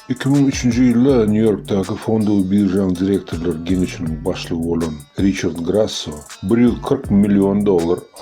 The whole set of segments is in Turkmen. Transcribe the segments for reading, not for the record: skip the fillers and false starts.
2003-nji ýylda New Yorkdaky Fondowy birjaň direktorlar geňişiniň başlygy bolan Richard Grasso $140 milyon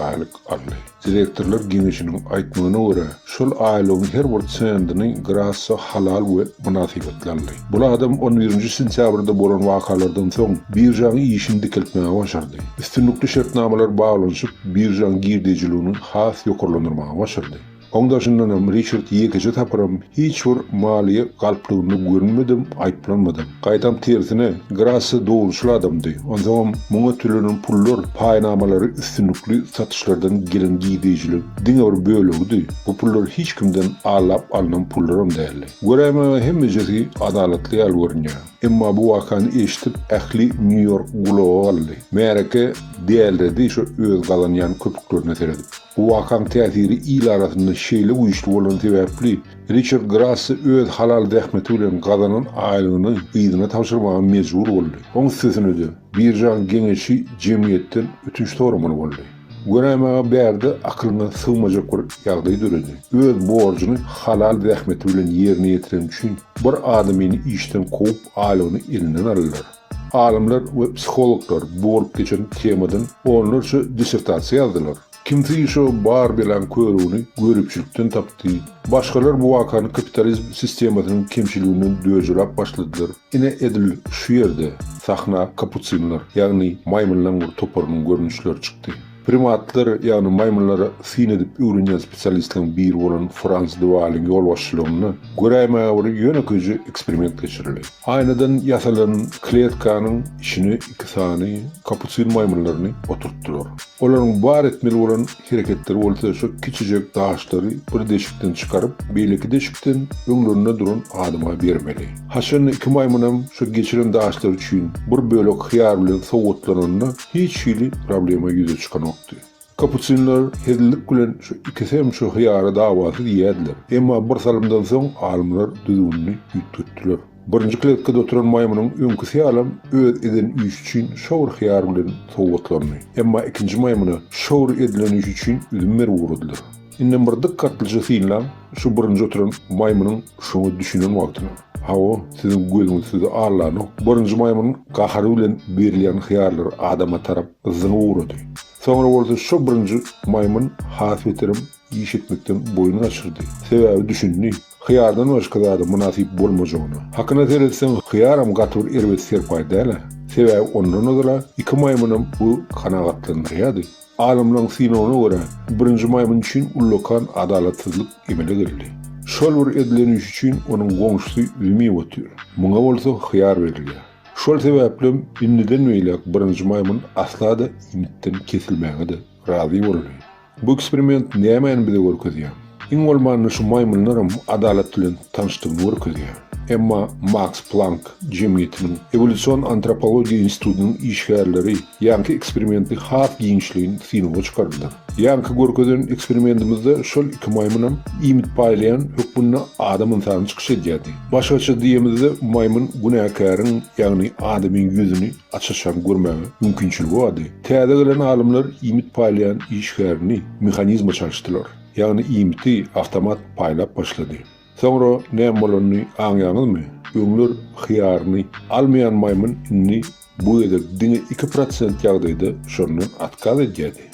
aýlyk aldy. Direktorlar geňişiniň aýtmagyna görä, şol aýlygyň her bir sendini Grasso halal we munafibatly aldy. Bu adam 11-nji sentýabrda bolan wakalardan soň birjaň işini dikiltmäge başardy. Üstünlikli şertnamalar baglanyşyp birjaň girdijiligini has ýokarlandyrmaga başardy. Ondaşyndan Richard ýekeje taparam hiç bir maliýe galplygyny görmedim, aýplanmadym. Gaýtam tersine Grasso doguşly adamdy. Ondan muňa türlenen pullar, paýnamalary üstünlikli satışlardan gelen giýdijilik diňe bir bölegi. Bu pullar hiç kimden alap alynan pullaram däl. Göreme hemmejesi adalatly algornýar. Emma bu wakany eşitip ähli New York gulagy aldy. Mereke diýerlerdi şu öz galanýan köpüklerine seredip. Bu wakan täsiri ýyl arasynda şeýle güýçli bolan sebäpli Richard Grasso öz halal dähmeti bilen gazanan aýlygyny ýygyna tapşyrmaga mejbur boldy. Oň sözüne birjaň geňişi jemgyýetden ötünç torumany boldy. Göremege bärde akylyna sığmajak bir ýagdaý döredi. Öz borjyny halal dähmeti bilen ýerine ýetiren üçin bir adamyny işden koýup aýlygyny elinden alýar. Alimler we psikologlar bu bolup geçen temadan onlar şu dissertasiýa ýazdylar. Kimse şu bar bilen körüni görüpçülükten tapdy. Başgalar bu wakany kapitalizm sistemasynyň kemçiliginden döjürap başladylar. Ine edil şu ýerde sahna kapucinler, ýagny maýmunlaryň bir toparynyň görnüşleri çykdy. Primatlar ýagny maýmunlara sin edip öwrenýän spesialistleriň biri bolan Frans de Waal'in ýol başçylygyny görämäge bir ýönekeji eksperiment geçirildi. Aýnadan ýasalanan kletkanyň içine iki sany kapucin maýmunlaryny oturtdylar. Olaryň bar etmeli bolan hereketleri bolsa şu kiçijek daşlary bir deşikden çykaryp, beýleki deşikden öňlerinde duran adama bermeli. Haşan iki maýmunam şu geçiren daşlar üçin bir bölek hyýar bilen sowatlananda hiç hili problema ýüze çykan Kapucinler hedilik bilen şu ikisem şu hyýara dawasy diýerler. Emma bir salymdan soň alimler düzgünni ýitdirdiler. Birinji kletkada oturan maýmunyň öňkü syýalam öz eden iş üçin şowr hyýar bilen sowatlandy. Emma ikinji maýmuny şowr edilen iş üçin üzümler wurdylar. Inden bir dikkatlice syňlam şu birinji oturan maýmunyň şoňa düşünen wagtyna. Hawa siziň gözüňiz sizi arlany. Birinji maýmunyň gahary bilen berilýän hyýarlar adama tarap zyny wurdy. Sonra bolsa şu birinji maýmun hasbetirim işitmekden boyun açyrdy. Sebäbi düşündi. Hyýardan başga zada munasip bolmajagyny. Hakyna terelsen hyýaram gatyr erbet serpaý däl. Sebäbi ondan öňe iki maýmunum bu kanagatlandyrýardy. Alimlaryň synowyna görä birinji maýmun üçin ullakan adalatsyzlyk emele geldi. Şol bir edilen iş üçin onuň goňşusy üzümi otýar. Muňa bolsa hyýar berilýär. Şol sebäple indiden meýlek birinji maýmun asla da imitden kesilmäge de razy boldy. Bu eksperiment nämäni bize görkezýär? Iň bolmany şu maýmunlarym adalat bilen tanışdygyny görkezýär. Emma Max Planck jemgyýetiniň Evolüsion Antropologiýa Institutynyň işgärleri ýanky eksperimenti has giňişligiň synymy çykardylar. Ýanky görkezden eksperimentimizde şol iki maýmunam imit paýlayan hökmünde adam insany çykyş edýärdi. Başgaça diýemizde maýmun günäkäriň ýagny adamyň ýüzüni açyşan görmäge mümkinçiligi bardy. Täze gelen alimler imit paýlayan işgärini mehanizma çalışdylar. Ýagny imiti awtomat paýlap başlady. Sonra näme bolanyny aňýaňyzmy? Öňler hyýaryny almaýan maýmun inni bu eder diňe 2% ýagdaýda şonu atkaz edýärdi.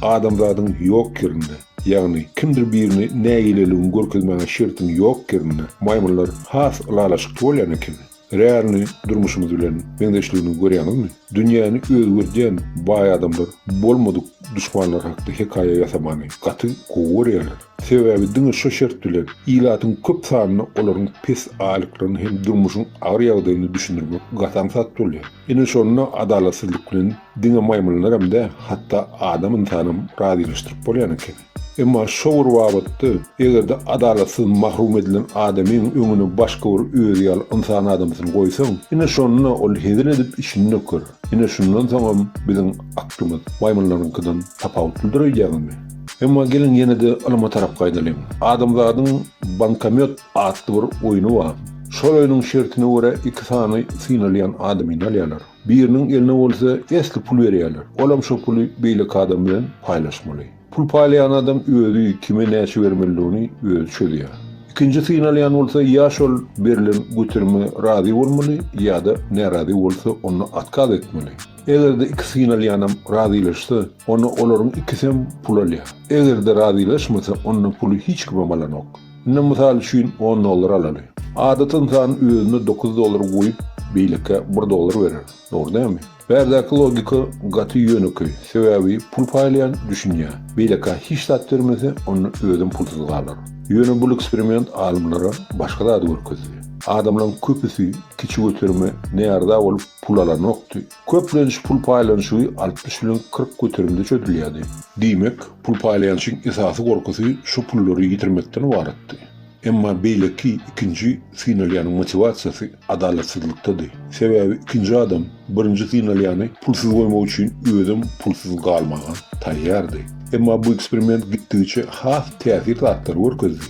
Adamzadyň ýok kirinde, ýagny kimdir birini näýileligini görkezmäge şertin ýok kirinde maýmunlar has alalaşyk bolýan eken. Realny durmuşymyz bilen beňdeşligini görýänizmi? Dünýäni özgürden baý adamlar bolmadyk düşmanlar hakda hekaýa ýasamany gaty görýärler. Sebäbi diňe şo şert bilen ilatyň köp sanyny olaryň pes aýlyklaryny hem durmuşyň agyr ýagdaýyny düşündirmek gatamsat bolýar. Ine şonu adalatsyzlyk bilen diňe maýmunlar hem-de hatda adam insanym razylaşdyryp bolýan eken. Emma şowur wagtda egerde adalatsyz mahrum edilen adamyň öňüne başga bir öz ýaly insan adamyny goýsaň, ine şonu ol hedin edip işini nöker. Ine şundan soň biziň aklymyz maýmunlaryňkydan tapawutdyrýarmy? Emma gelin ýene de alama tarap gaýdalyň. Adamzadyň bankamyot atly bir oýuny bar. Şol oýunyň şertine görä iki sany synalýan adamyny alýarlar. Biriniň eline bolsa esli pul berýärler. Olam şo puly beýleki adam bilen paýlaşmaly. Pul paýlayan adam özü kime näçe bermeliligini özü çözýär. İkinci signalyan bolsa ya şol berilen götürme razy bolmaly ýa-da närazy bolsa onu atkaz etmeli. Egerde iki signalyanam razylaşsa, onu olaryň ikisem pul alýar. Egerde razylaşmasa, onun pulu hiç kime malanok. Ine misal üçin $10 alaly. Adatan san özüne $9 goýup beýleke $1 berer. Dogry dämi? Bärdäki logika gaty ýönüki. Sebäbi pul paýlayan düşünýä. Beýleke hiç tat bermese, onu özüm pulsuz galar. Ýöne bu eksperiment alimlara başga da görkezdi. Adamlaryň köpüsi kiçi götürme näerde bolup pul alanokdy. Köplenç pul paýlanşy 60 bilen 40 götürümde çödülýärdi. Diýmek, pul paýlayançyň esasy gorkusy şu pullary ýitirmekden ibaretdi. Emma beýleki ikinji signalýanyň motivasiýasy adalatsızlykdady. Sebäbi ikinji adam birinji signalýany pulsuz goýmak üçin özüm pulsuz galmaga taýýardy. Emma bu eksperiment gitdigiçe has täsir tatlar görkezdi.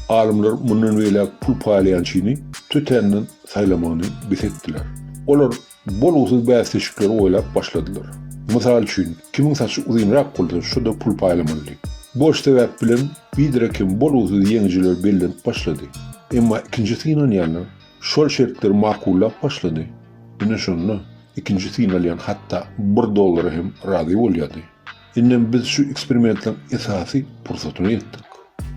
Alimler mundan beýle pul paýlayançyny tötenlen saýlamagyny bisetdiler. Olar bolgusyz bäs teşikleri oýlap başladylar. Mysal üçin, kimin saçy uzynrak bolsa şoda pul paýlamaly. Boş sebäp bilen bidirekim bolgusyz ýeňjiler bellenip başlady. Emma ikinji signalýany şol şertleri makullap başlady. Ine şonu ikinji signalýan hatda $1 hem razy bolýardy. Innem biz şu eksperimentden esasy pursatyny etdik.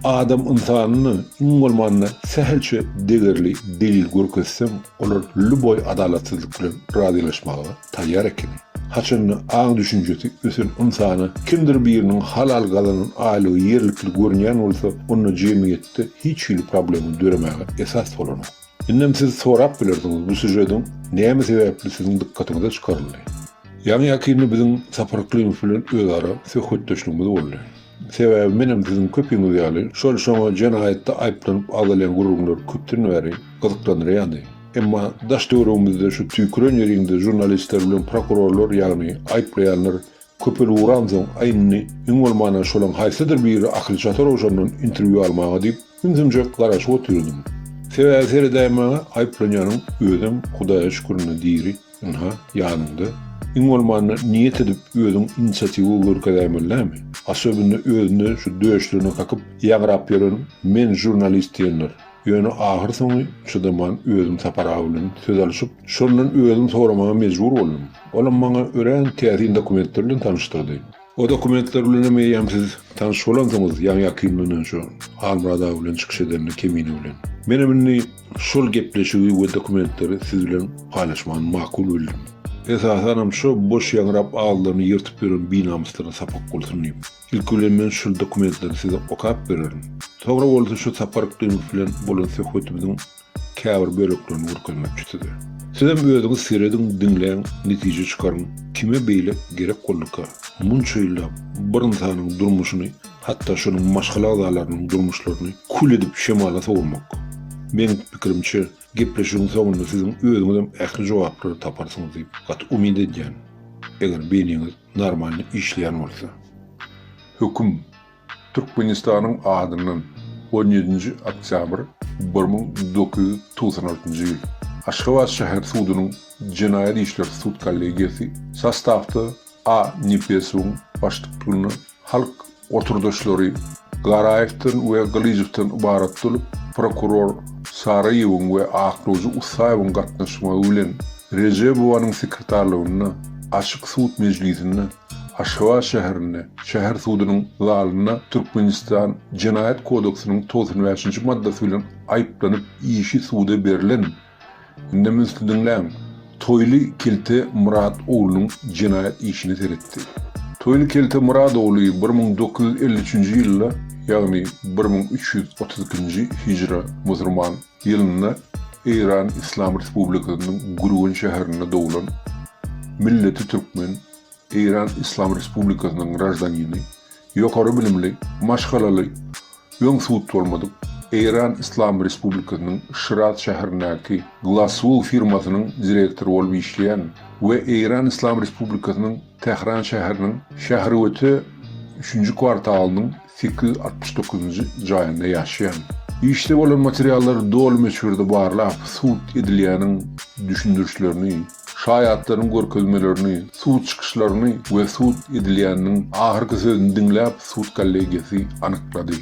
Adam insanyny iňolmanyna sähelçe degerli delil görkezsem, olar lüboy adalatsızlyk bilen razylaşmaga taýýar ekeni. Haçanny aň düşünjesi ösen insany kimdir biriniň halal galanyň aýly ýerlikli görnýän bolsa, onu jemgyýetde hiç bir problemi döremäge esas bolanok. Innem siz sorap bilerdiňiz bu süjeden näme sebäpli siziň dikkatiňize çykaryldy? Ýani ýakynly biziň saparklymyz bilen özara söhbetdeşligimiz boldy. Sebäbi menem biziň köpüňiz ýaly şol şoňa jenaýatda aýplanyp alýan gurulmalar köpden bäri gyzyklanýardy. Emma daş döwrümizde şu tüýküren ýerinde jurnalistler bilen prokurorlar ýagny aýplaýanlar köpeli uransoň aýnny iňolmana şolaň haýsydyr bir akylçatar oşandan interwiu almaga diýip bizimje garaşyp oturdum. Sebäbi serdaýma aýplanýanyň özüm Hudaýa şükürine diýri, inha ýanynda. Iňolmana niýet edip özüň inisiatiwa görkezämellämi? Aşabynda özüne şu döşlerini kakyp ýagrap beren men jurnalist diýenler. Ýöne ahir soňy şu zaman özüm sapara bilen söz alyşyp, şondan özüm soramaga mejbur boldum. Olam maňa ören täze dokumentler bilen tanışdyrdy. O dokumentler bilen meýem siz tanış bolansyňyz, ýa-ni ýakynlygyny şu Almrada bilen çykyş edenini kemini bilen. Menemni şol gepleşigi we dokumentleri siz bilen paýlaşmagy makul bildim. Esasanam şu boş ýaňrap ağlaryny ýyrtyp beren binamyslaryna sapak bolsunýym. Ilkülen men şu dokumentleri size okap bererim. Togra bolsa şu saparklym bilen bolan söhbetimiziň käbir böleklerini görkezmekçidir. Sizem özüňiz serediň dinleýän, netije çykaryn, kime beýle gerek boldyka, munçaýla bir insanyň durmuşyny, hatda şonuň maşgala agalarynyň durmuşlaryny kul edip şemala sowurmak. Men pikirimçe gepleşigiň soňunda siziň özüňizem ähli jogaplary taparsyňyz diýip gat umyd edýän. Eger beýniňiz normal işleýän bolsa. Höküm Türkmenistanyň adynyň 17 oktyabr 1996-njy ýyl Aşgabat şäher sudynyň Jenaýat işler sud kollegiýasy sastawda A. Nipesuň başlyklygyny halk oturdaşlary Garaýewden we Galizewden ibarat bolup, prokuror Saraýewoň we Akrozy Usaýewoň gatnaşmagy bilen Rejebowyň sekretarlygyna açyk sud mejlisine Aşgabat şäherine, şäher sudynyň zalyna Türkmenistan Jenaýat kodeksining 95-nji maddasy bilen aýplanyp işi suda berilen Indemiz dinlän Toýly Kelte Murad oğlunyň jenaýat işini seretdi. Toýly Kelte Murad oğlu 1953-nji ýylda, ýagny 1332-nji hijra musulman ýylynda Iran İslam Respublikasynyň Gurgan şäherinde dowulan milleti türkmen Iran İslam Respublikasynyň grajdanyny, ýokary bilimli, maşgalaly, ýöň suwut bolmadyk Iran İslam Respublikasynyň Şiraz şäherindäki Glasgow firmasynyň direktory bolup işleýän we Iran İslam Respublikasynyň Tehran şäheriniň şäherweti 3-nji kwartalynyň 869-njy jaýynda ýaşaýan. İşte bolan materiallar dolu meşhurda barlap suwut edilýäniň düşündürüşlerini, şaýatlaryň görkezmelerini, suwut çykyşlaryny we suwut edilýäniň ahyrky sözüni dinläp suwut kollegiýasy anyklady.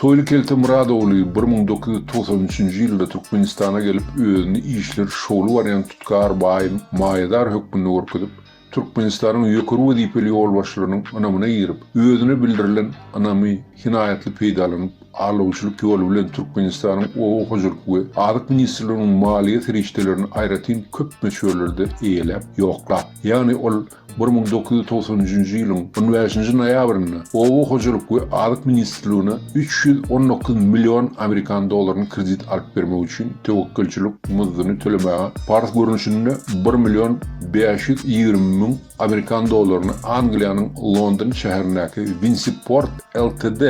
Toylu Kelte Muradoğlu 1993 ýylda Türkmenistana gelip özüni işler şoğlu variant tutkar bayım mayadar hökmünde orkudup Türkmenistanyň ýokary wezipeli ýol başlarynyň anamyna girip özüne bildirilen anamy hinayatly peýdalanyp alawçylyk ýolu bilen Türkmenistanyň owa hojulyk we adyk ministrliginiň maliýet riçtelerini aýratyn köp meşgulerde eýelep ýoklap. Ýani ol 1993 ýylyň 15-nji noýabrynda owa hojulyk we adyk ministrligine 319 million Amerikan dollaryny kredit alyp bermek üçin tewekkülçilik muzdyny tölemäge Paris görünüşinde 1 million 520 ming Amerikan dollaryny Angliýanyň London şäherindäki Winsport Ltd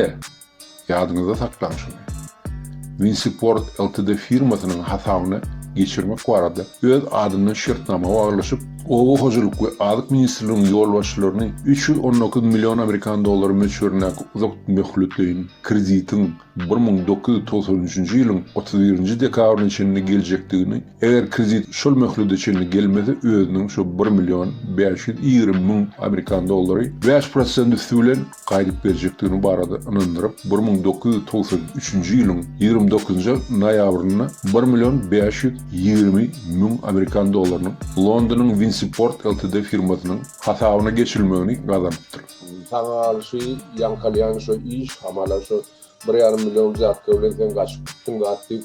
ýadyňyzda saklaňşy. Winsport Ltd firmasynyň hasabyna geçirmek barada öz adyny şertnama baglaşyp owa hojulyk we adyk ministrliginiň ýol başlaryny 319 million Amerikan dollary meşgulündäki uzak möhletliň kreditin 1993 ýylyň 31-nji dekabrynda içinde geljekdigini, eger kredit şol möhletde içinde gelmese özüniň şu 1 million 520 ming Amerikan dollary 5% üstülen gaýdyp berjekdigini barada anyndyryp 1993 ýylyň 29-njy noýabrynda 1 million 520 ming Amerikan dollaryny Londonyň Winsport Ltd firmasynyň hasabyna geçirilmegini gazandypdyr. Sana şu yankalyan şu iş hamala şu 1,5 milyon zat kövleden gaçypdyň gatdyp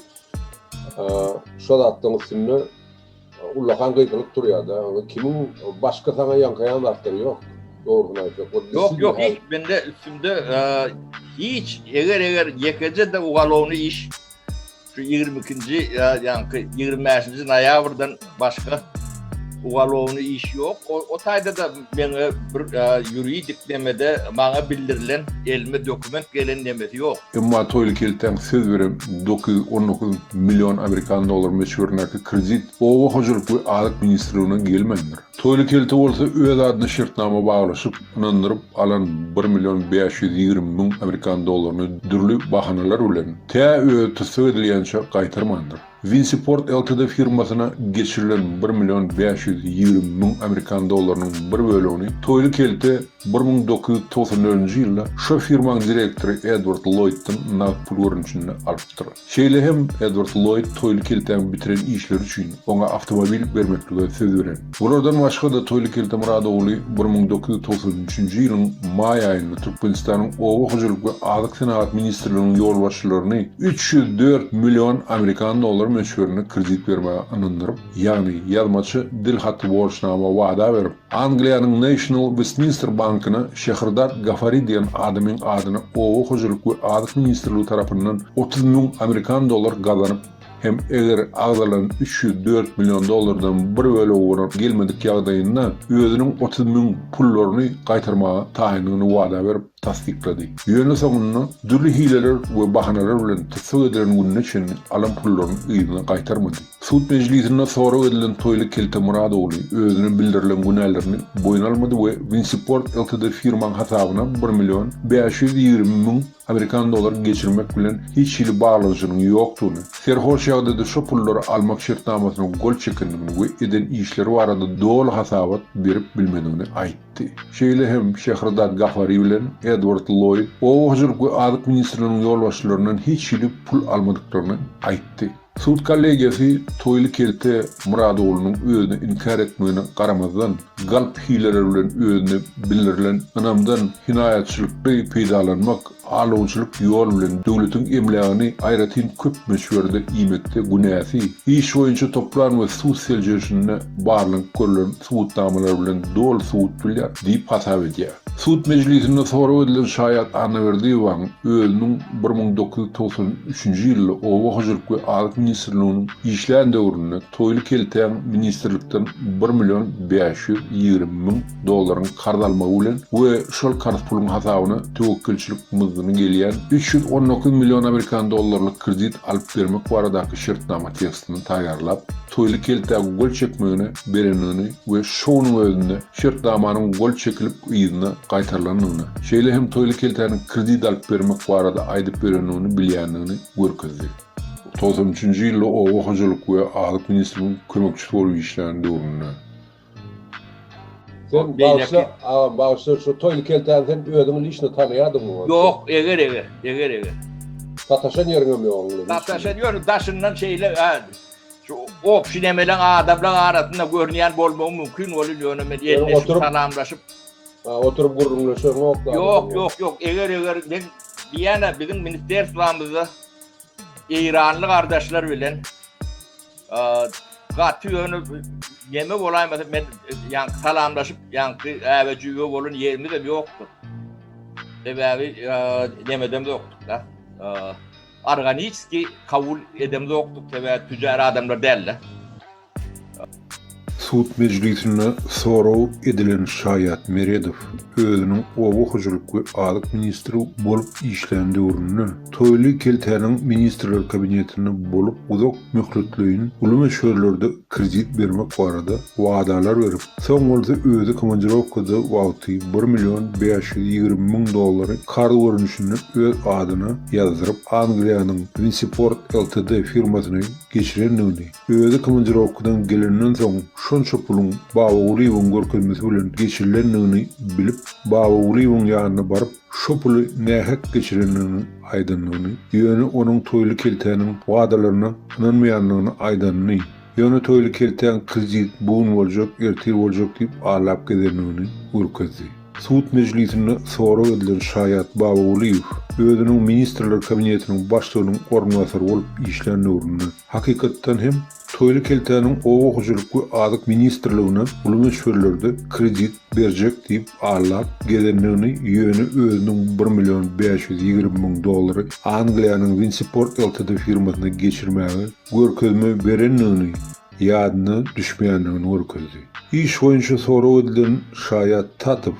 şol atdyň üstüne ulakan gıykılıp durýar da. Kimin başka sana yankayan zatları yok. Doğruna aytsak. Yok hiç bende üstümde hiç eger yekece de ugalowny iş şu 22-nji yankı 25-nji noýabrdan başka ugalowny iş yok. O taýda da meňe bir ýuridik demede maňa bildirilen elime dokument gelen demesi yok. Emma Toylu Kelteň söz berem 919 million Amerikan dollary meşgulündäki kredit owa hojulyk we adyk ministrligine gelmendir. Toylu Kelte bolsa öz adyny şertnama baglaşyp inandyryp alan 1 million 520 ming Amerikan dollaryny dürli bahanalar bilen öz tösödilýänçe gaýtarmandyr. Winsport Ltd firmasyna geçirilen 1 million 520 ming Amerikan dollarynyň bir bölegi Toylu Kelte 1994-nji ýylda şu firmaň direktory Edward Lloyd'dan nat pul görünüşinde alypdyr. Şeýle hem Edward Lloyd Toylu Kelteň bitiren işler üçin oňa awtomobil bermeklige söz beren. Bulardan başga da Toylu Kelte Muradoğlu 1993-nji ýylyň maý aýynda Türkmenistanyň owa hojulyk we adyk senagat ministrliginiň ýol başçylaryny 304 million Amerikan dollary meşgulüne kredit bermäge anyndyryp, ýani ýazmaçy dilhatly borçnama wada berip, Angliýanyň National Westminster Bankyna Şehrdar Gafari diýen adamyň adyny owa hojulyk we adyk ministrligi tarapyndan 30 ming Amerikan dollar gazanyp hem eger agdalan 304 million dollardan bir bölegi gelmedik ýagdaýynda özüniň 30 ming pullaryny gaýtarmaga taýinligini wada berip tasdiklady. Ýöne soňunda dürli hileler we bahanalar bilen tösödülen gününe çyn alan pullaryny ýygyna gaýtarmady. Sud meclisinde sonra edilen Toylu Kelte Muradoğlu özüne bildirilen günahlerini boyun almadı ve Winsport Ltd firmaň hasabyna 1 million 520 ming Amerikan dollary geçirmek bilen hiç ýyly baglanjynyň ýokdugyny, serhoş ýagdaýda şu pullary almak şertnamasyna gol çekindigini we eden işleri barada dol hasabat berip bilmediğini aýtdy. Şeýle hem Şehrdar Gafari bilen Edward Lloyd owa hojulyk we adyk ministrliginiň ýol başçylarynyň hiç ýyly pul almadyklaryny aýtdy. Sud kollegiýasy Toylu Kelte Muradoğlu'nun özüni inkar etmegine garamazdan galp hileler bilen özüne bildirilen anamdan hinayatçylykly peýdalanmak alawçylyk ýol bilen döwletiň emlegini aýratyn köp meşgulde iýmekde günäsi iş boýunça toplan we suw seljeşine barlyk görülen suwutnamalar bilen dol suwut bilýär diýip hasap edýär. Sud meclisinde sonra edilen şaýat Anaverdiýewaň özüniň 1993-nji ýylda owa hojulyk we adyk ministrliginiň işlän döwründe Toylu Kelteň ministrlikden 1 million 520 ming dollaryny karz almagy bilen we şol karz pulunyň hasabyna tewekkülçilik muzdyny gelýän 319 million Amerikan dollarlyk kredit alyp bermek baradaky şertnama tekstini taýýarlap Toylu Kelteň gol çekmegine berenini we şonuň özünde şertnamanyň gol çekilip ýygyna gaýtarlanyny, şeýle hem Toylu Kelteň kredit alyp bermek barada aýdyp berenini bilýändigini görkezdi. 93-nji ýylda owa hojulyk we adyk ministrliginiň kömekçisi bolup işlän döwründe. Sen bağışla şu Toylu Kelteň sen özüň işini tanıýardyňmy? Yok, eger. Tataşan yerine mi oğlum? Taşan yönü daşından şeyle şu opşin emelen adamlar arasında görünen bolmağı mümkün olur yönüme eline oturup- salamlaşıp. Oturup gururlaşan Yok. Eğer ben bir yana bizim ministerstvamızda İranlı kardeşler bilen katı yönü yemek olaymadı. Ben yani salamlaşıp yani evcüğü olun yerimiz de yoktu. Sebebi yemedim de yoktu da. Organiski kabul edem de yoktu. Sebebi tüccar adamlar derler. Suut meclisine soraw edilen Şayat Meredov özünün owakyjylyk we alyk ministri bolup işlendi urunny toýly keltäniň ministrler kabinetine bolup uzak möhletleýin uly meşgullarda kredit bermek barada wadalar berip soňrda özü komandirovkada wagty $1.520.000 kar görünüşini öz adyna ýazdyryp Angliýanyň Winsport Ltd firmasyna geçirendigini özü komandirovkadan gelenden soň şonça pulun Babagulyň görkezmesi bilen geçirilendigini bilip Babagulyň ýanyna baryp şo puly nähek geçirendigini aýdanyny ýöne onuň toýly keltäniň wadalaryna inanmaýanlygyny aýdanyny ýöne toýly keltän kredit bugun boljak ertir boljak diýip alap gidenligini görkezdi. Suut meclisine soraw edilen Şayat Babagulyň özüniň ministrler kabinetiniň başlygynyň ornwasary bolup işlendi urunny hakykatdan hem toýly keltäniň owakyjylyk we adyk ministrligine uly meşgullarda kredit berjek diýip alap gelenligini ýöne özüniň $1.520.000 Angliýanyň Winsport Ltd firmasyna geçirmäge görkezme berenligini ýadyna düşmeýändigini görkezdi. İş boýunça soraw edilen Şayat Tatyp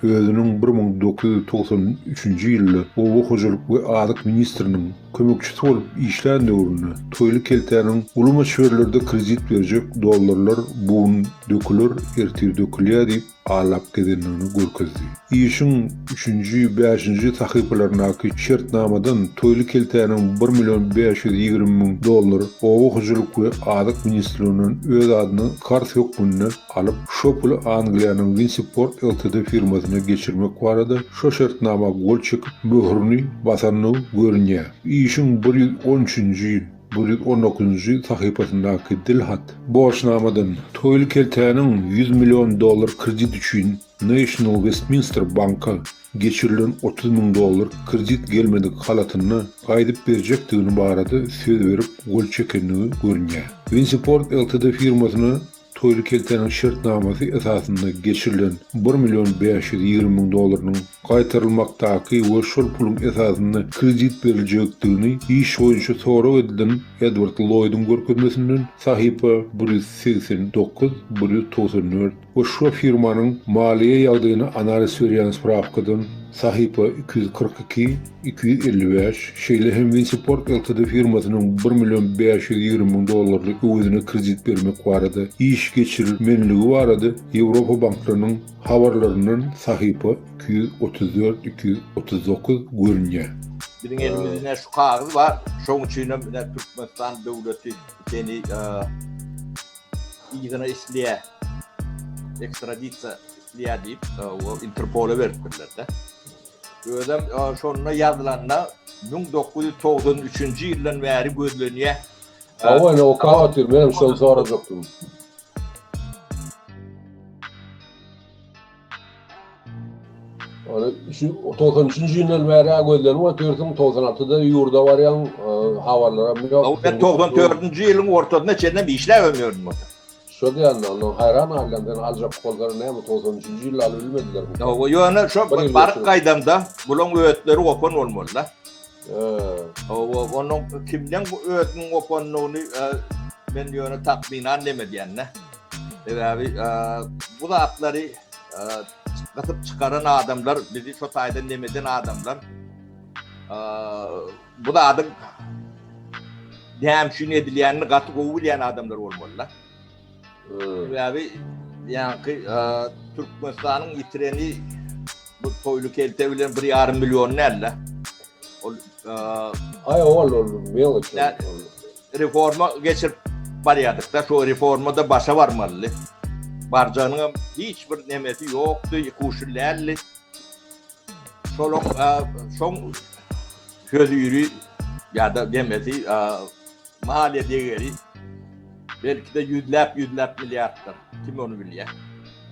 özüniň 1993-nji ýylda owakyjylyk we adyk ministriniň kömekçisi bolup işlendi urunny toýly keltäniň uly meşgullarda kredit berjek dollarlar bugun dökülür ertir dökülýär diýip alap gidenligini görkezdi. İşiň 3-nji 5-nji sahypalarynaky şertnamadan toýly keltäniň $1.520.000 owakyjylyk we adyk ministrliginiň öz adyny kart ýokmuny alyp şo puly Angliýanyň Winsport Ltd firmasyna geçirmek barada şo şertnama gol çekip möhürni basanyny görünýär. İşiň 113-nji 119-njy sahypasyndaky dilhat borçnamadan toýly keltäniň $100 million kredit üçin National Westminster Banka geçirilen $30.000 kredit gelmedik halatyny gaýdyp berjekdigini barada söz berip gol çekenligi görünýär. Winsport Ltd firmasyna toýly keltäniň şertnamasy esasynda geçirilen $1.520.000 gaýtarylmakdaky we şol pulun esasynda kredit berilejekdigini iş boýunça soraw edilen Edward Lloyd'un görkezmesinden sahypa 189-194 we şo firmanyň maliýe ýagdaýyny analiz berýän spravkadan sahypa 242-255 şeýle hem Winsport Ltd firmasynyň $1.520.000 özüne kredit bermek barada iş geçirilmenligi barada Ýewropa banklarynyň habarlarynyň sahypa 234-239 görünýär. Bizim elimizde şu kağıt var. Şoň üçin Türkmenistan döwleti seni ýygyna isleýär. Ekstradisiýa isleýär diýip o Interpol'a beripdirler de. Özüm şonuna ýazylanna 1993-nji ýyldan bäri gözlenýär. Awa o kağıt benim şol sorajakdym. Onu şu 93-nji ýyldan bäri gözlenýär, 96-da ýurda barýan habarlara ýok. Ben 94-nji ýylyň ortasyna çenden bir işler ömürdüm. Şo diýende onu hayran halden aljak gollary näme 93-nji ýylda bilmediler. O ýöne şo baryk gaýdamda bulan öýtleri opan bolmaly. Onun kimden bu öğretmenin opanlığını ben ýöne takminan demediýänne. Bu da atları gatyp çıkaran adamlar, bizi şo taýdan demeden adamlar. Bu da adyk dämşin edilýänini gatyp owulýan adamlar bolmalylar. Yani Türkmenistanyň ýitireni bu toýly kelte bilen $1.5 milyon näle. Ay ol meleç. Reforma geçirip barýardyk da şo reformada başa barmaly. Barjanyň hiç bir nemeti ýokdy, koşullarly. Şoň söz ýüri ya da demesi mahalle değeri belki de yüzlap milyarlar. Kim onu biliyor?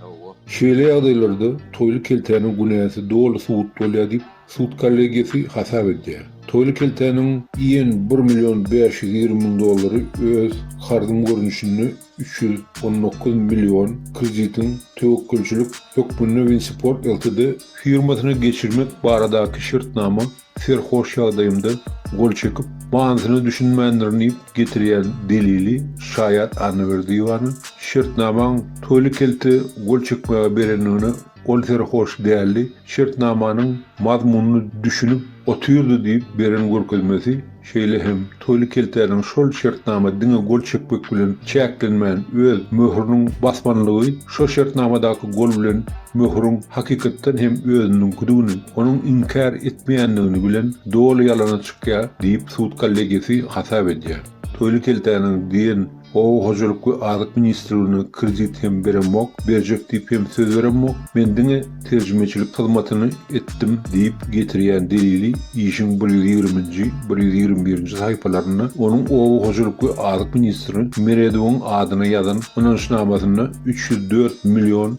O. Şeýle ýagdaýlarda toýly keltäniň günäsi dolu suwut bolýar diýip suwut kollegiyasi hasap edýär. Toýly keltäniň ýen $1.520.000 öz hardım görnüşini 319 milyon kreditin tewekkülçilik hökmüne Winsport Ltd firmasyna geçirmek baradaky şertnama serhoş ýagdaýymda gol çekip manzyny düşünmändirini getirýän delili şaýat Anwer diýwanyň şertnamaň toýly kelte gol çekmäge berenligini ol serhoş däli şertnamanyň mazmunyny düşünüp otyrdy diýip beren görkezmesi şeýle hem toýly keltäniň şol şertnama diňe gol çekmek bilen çäklenmän öz möhrüniň basmanlygy şo şertnamadaky gol bilen möhrüň hakykatdan hem özüniň güdügini onuň inkar etmeýänligini bilen dolu ýalana çykýar diýip suwut kollegiyasi hasap edýär. Toýly keltäniň diýen o hocalyk we azyk ministrligine kredit hem beremok, berjek diýip hem söz beremok, men diňe terjümeçilik hyzmatyny etdim diýip getirýän delili işiň 120-nji, 121-nji sahypalaryna onuň o hocalyk we azyk ministri Meredowyň adyna ýazan ynançnamasyna $304 milyon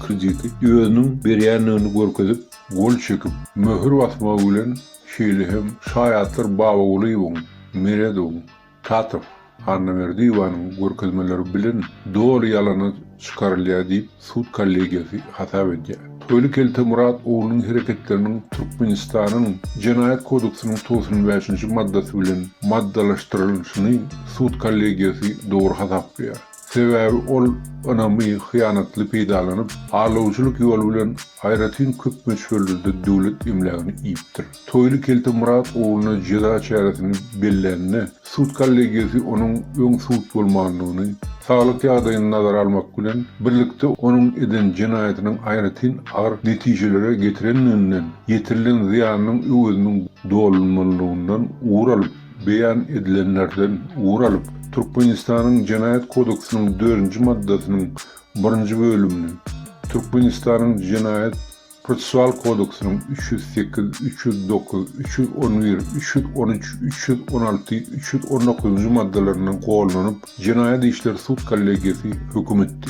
krediti özüniň berýänligini görkezip gol çekip möhür basmagy bilen şeýle hem şaýatlar babagulyň Meredowyň Tatov Anwer diýwanyň görkezmeleri bilen dolu ýalana çykarylýar diýip suwut kollegiyasi hasap edýär. Toýly kelte Murat oğlunyň hereketleriniň Türkmenistanyň Jenaýat Kodeksynyň 95-nji maddasy bilen maddalaşdyrylyşyny suwut kollegiyasi dogry hasaplar. Sebäbi ol önemi hyýanatly peýdalanyp, alawçylyk ýoly bilen aýratyn köp meşhurlerde döwlet imlagyny iýipdir. Toýly kelte Murat oğluny jeda çäresini bellenne, suwut kollegiyasi onuň öň suwut bolmanlygyny, saglyk ýagdaýyny nazara almak bilen birlikde onuň eden jenaýatynyň aýratyn agyr netijelere getirenliginden, ýetirilen ziýanynyň özüniň dolunmalygyndan uğur alyp, beýan edilenlerden uğur alyp, Türkmenistanyň Jenaýat Kodeksynyň 4-nji maddasynyň 1-nji bölümini, Türkmenistanyň Jenaýat Prosessual Kodeksynyň 308, 309, 311, 313, 316, 319-njy maddalarynyň gollanyp Jenaýat işleri suwut kollegiyasi höküm etdi.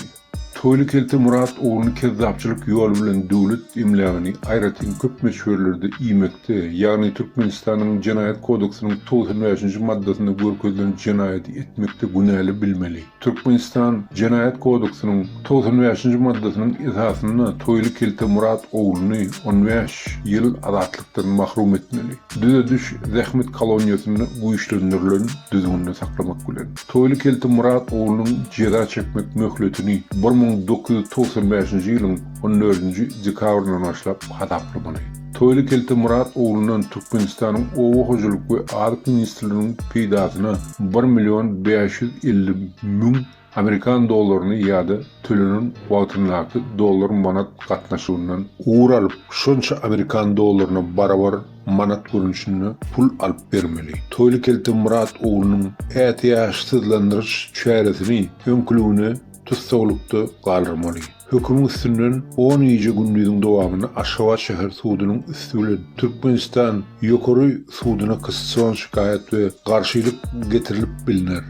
Toýly kelte Murat oğluny kezzapçylyk ýoly bilen döwlet imlagyny aýratyn köp meşhurlerde iýmekde, ýagny Türkmenistanyň Jenaýat Kodeksynyň 95-nji maddasyna görkezlen jenaýaty etmekde günäli bilmeli. Türkmenistan Jenaýat Kodeksynyň 95-nji maddasynyň esasyna toýly kelte Murat oğluny 15 ýyl azatlykdan mahrum etmeli. Düze düş zähmet koloniýasyny güýçlendirilen düzgünde saklamak bilen. Toýly kelte Murat oğlunyň jeda çekmek möhletini 1995-nji ýylyň 14-nji dekabryna başlap hadaplamaly. Toýly kelte Murat oğlunyň Türkmenistanyň owa hojalyk we azyk ministrliginiň peýdasyna $1.550.000 Amerikan dollaryny ýa-da tölünün wagtyndaky dollar manat gatnaşygyndan uğur alyp, şonça Amerikan dollaryna barabar manat görünüşini pul alyp bermeli. Toýly kelte Murat oğlunyň ätiýaşsyzlandyryş çäresini öňkülügine tutsaqlykda galyrmaly. Hökümün üstünden 10 ýyl gündüziň dowamyny Aşgabat şäher suwudynyň üstü bilen Türkmenistan ýokary suwudyna kassasion şikayet we garşylyk getirilip biliner.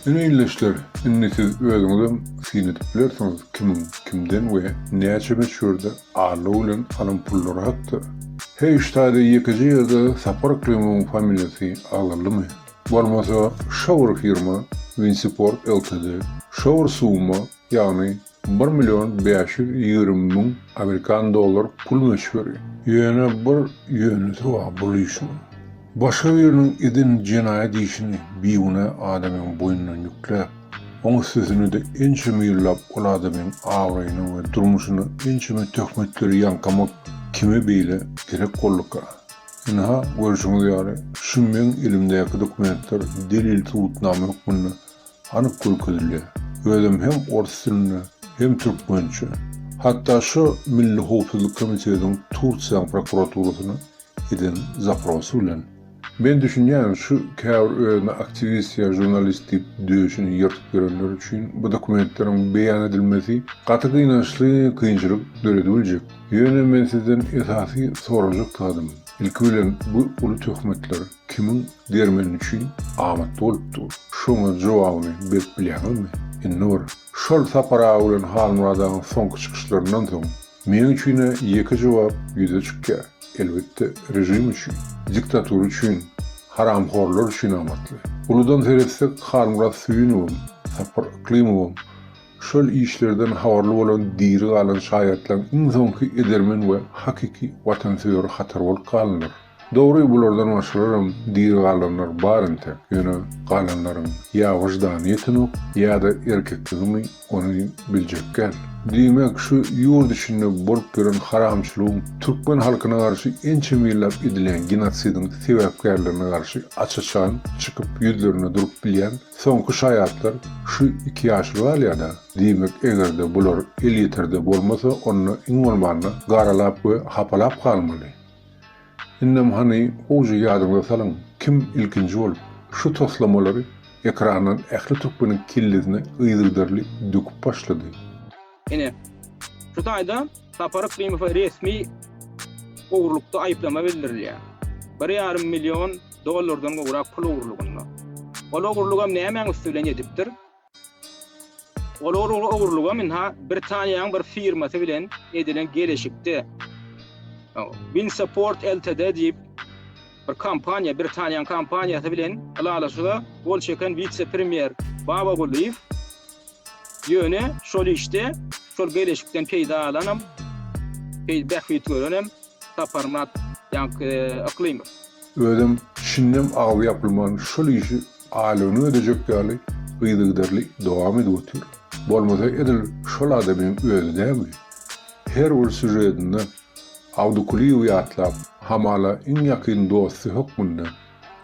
Ünlüleşler, siz özüňizden sinetip bilersiňiz kimden we näçe meşhurda aly bilen alym pullary hakda. Hey ştaýda ýekiji ýerde Sapar Klimowň familiýasy alyrlymy? Bolmasa Shower firma Winsport Ltd. Shower summa ýagny $1.520.000 Amerikan dollar pul meşhuri. Ýöne bir ýönüsi var bu işin. Başga biriniň edin jenaýat işini biýune adamyň boýnundan ýükläp, oň sözüni de ençe müýllap ol adamyň awraýyny we durmuşyny ençe töhmetleri ýankamak kime beýle gerek bollyka. Ina görüşüňiz ýaly, şu men elimdäki dokumentler delil tututnama hukmyny anyk görkezilýär. Özüm hem orus dilini hem türkmençe, hatta şu Milli Howpsuzlyk Komitesining Turkiýa prokuraturasyna eden zaprosy bilen men düşünýän şu käbir özüne aktivist ýa jurnalist diýip döşüni ýyrtyp berenler üçin bu dokumentleriň beýan edilmesi gaty gynançly kynçylyk döredip biljek. Ýöne men sizden esasy sorajak tadım. Ilki bilen bu uly töhmetler kimin dermen üçin amat bolupdy? Şoňa jogabyny berip bilýärmi? Nur, şol sapara bilen Halmuradan soňky çykyşlaryndan soň men üçin ýeki jogap ýüze çykýar. Elbetde rejim üçin, diktator üçin, haramhorlar üçin amatly. Uludan teretsek Halmurad Süýünow, Sapar Klimow şol işlerden habarly bolan diri galan şaýatlaryň iň soňky edermen we hakiki watansöýer hatar bolup galanyr. Dogry bulardan başlaram diri galanlar barynta, ýöne galanlaryň ýa wyjdany ýetenok, ýa-da erkekligimi ony biljekler. Diýmek şu ýurt içinde bolup gören haramçylygyň türkmen halkyna garşy ençe millap edilen genosidyň sebäpkärlerine garşy açyçan çykyp ýüzlerine durup bilýän soňky şaýatlar şu 2 ýaşly ýa-da diýmek egerde bular el ýeterde bolmasa onu iň bolmanda garalap we hapalap galmaly. Innem hani oje ýadyňda salyň kim ilkinji bolup şu toslamolary ekrandan ähli türkmeniň killesine ýygyrdarly döküp başlady. Ene şu taýda Sapar Klimow resmi ogurlukda aýplama bildirilýär. 1,5 milyon dollardan gowrak pul ogurlugynda. Ol ogurlugam näme üstülen edipdir? Ol ogurlugam minha Britaniýanyň bir firmasy bilen edilen gelişikde Win Support Ltd diýip bir kampaniýa, Britaniýanyň kampaniýasy bilen alalaşyda bol çeken vice-premier Baba Guliýew ýöne şol işte şol gelişikden peýda alanam beýbähwit görenem Saparmat Klimow. Ödem şinnem ağı yapılman şol işi alını ödecek ýaly ýygyrdarly dowam edýär. Bolmasa edil şol adamyň özü dämi? Her bir süjetinde Awdukuliýew ýatlap hamala iň ýakyn dosty hukmunda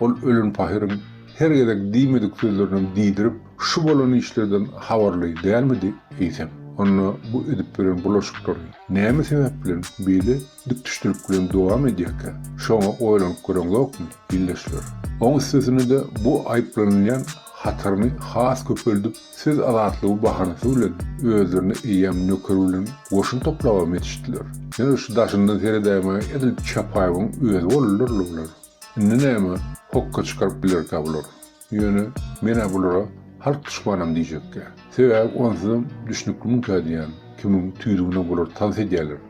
ol ölüm pahyryň her gerek diýmedik sözlerini diýdirip şu bolan işlerden habarly dälmidi eýsem. Onu bu edip beren bulaşıkları näme sebäp bilen bile dik düşürüp bilen dowam edýärkä. Şoňa oýlanyp göreňokmy illeşler. Oň sözüne de bu aýplanýan hatarny has köpeldi söz azatlygy bahanasy bilen özlerini iýem nöker bilen goşun toplaba metişdiler. Ýa-da şu daşyndan seredäme edil çapaýyň özü bolurlar. Näme hokka çykaryp bilerkä bular. Ýöne mene bulara halk düşmanam diýjekkä. Sebäp onsuzam düşnükligiň kädiýän kimiň tüýdügine bular tans edýärler.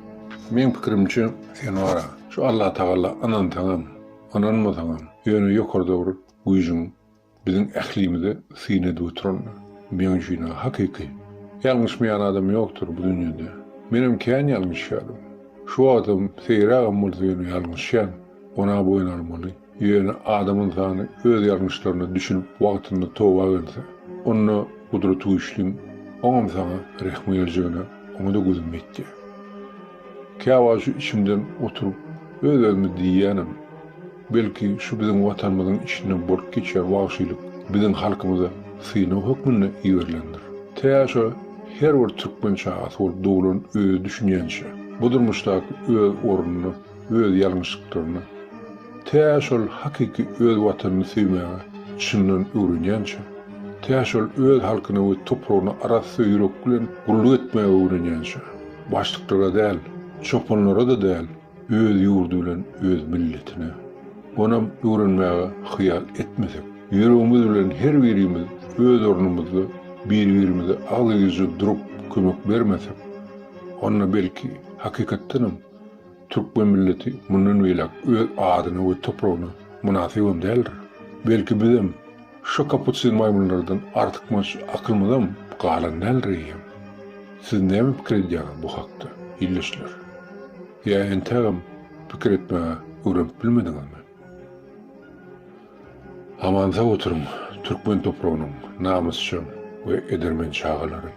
Men pikirimçe sen wara şu Allah Taala anan taňam, anan taňam. Ýöne ýokarda bir güýjüň bizim ählimize sine duturan men üçin hakiki. Ýalňyşmaýan adam ýokdur bu dünýede. Menem kän ýalňyşýarym. Şu adam seýragam bolsaýyn ýalňyşýan, ona boýun almaly. Ýöne adamyň zany öz ýalňyşlaryny düşünüp wagtyny towa berse, onu gudraty güýçlüm, oňam sana rehmi ýerjegine, onu da gözüm etdi. Käwaşy içimden oturup özüme diýýänim. Belki şu bizim watanymyzyň içinden bolup geçýär wagşylyk bizim halkymyza synaw hukmyny ýerlendir. Täşe her bir türkmen şahsy bolup doglan öz düşünýänçe, bu durmuşdaky öz orunyny, öz ýalňyşlyklaryny, täşe hakiki öz watanyny süýmäge çyndan öwrenýänçe, täşe öz halkyny we topragyny arasy ýürek bilen gullyk etmäge öwrenýänçe, başlyklara däl, çopanlara da däl, öz ýurdy bilen öz milletine onam öwrenmäge hyýal etmesek, ýüregimiz bilen her birimiz öz ornumyzda bir-birimize agyýjy durup kömek bermesek, onda belki hakikatdanam türkmen milleti mundan welak öz adyny we topragyny münasibem däldir. Belki bizim şu kaputsyn maýmunlardan artykmaç akylmydam galan däldir. Siz näme pikir edýäňiz bu hakda? Illeşler. Ýa entägem pikir etmäge öwrenip bilmediňizmi? Amanza oturum, Türkmen toprağının namusçu ve edermen çağaları.